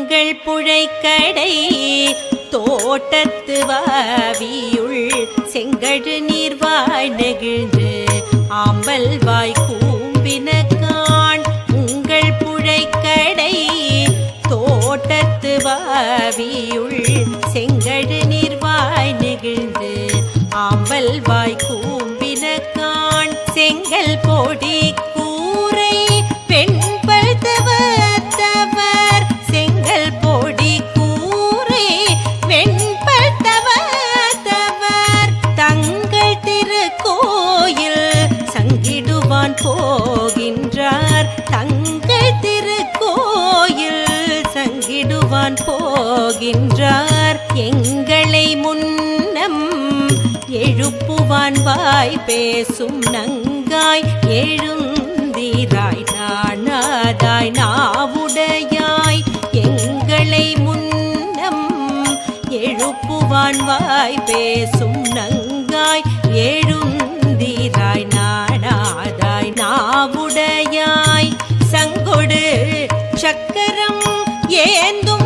எங்கள் புழைக்கடை தோட்டத்து வாவியுள் செங்கழு நீர்வாய் நெகிழ்ந்து ஆம்பல் வாய் கூம்பினகான் உங்கள் புழைக்கடை தோட்டத்து வாவியுள் செங்கழு நீர்வாய் நெகிழ்ந்து ஆம்பல் வாய் கூம்பினகான் செங்கல் பொடி கூரை பெண்பல் தவர் செங்கல் பொடி கூரை வெண்பல் தவர் தங்கள் திருக்கோயில் சங்கிடுவான் போகின்றார் தங்கள் திருக்கோயில் சங்கிடுவான் போகின்றார் எங்களை முன்னம் எழுப்புவான் வாய் பேசும் நங்காய் எழுந்தீராய் நாணாதாய் நாவுடையாய் எங்களை முன்னம் எழுப்புவான் வாய் பேசும் நங்காய் எழுந்தீராய் நாணாதாய் நாவுடையாய் சங்கொடு சக்கரம் ஏந்தும்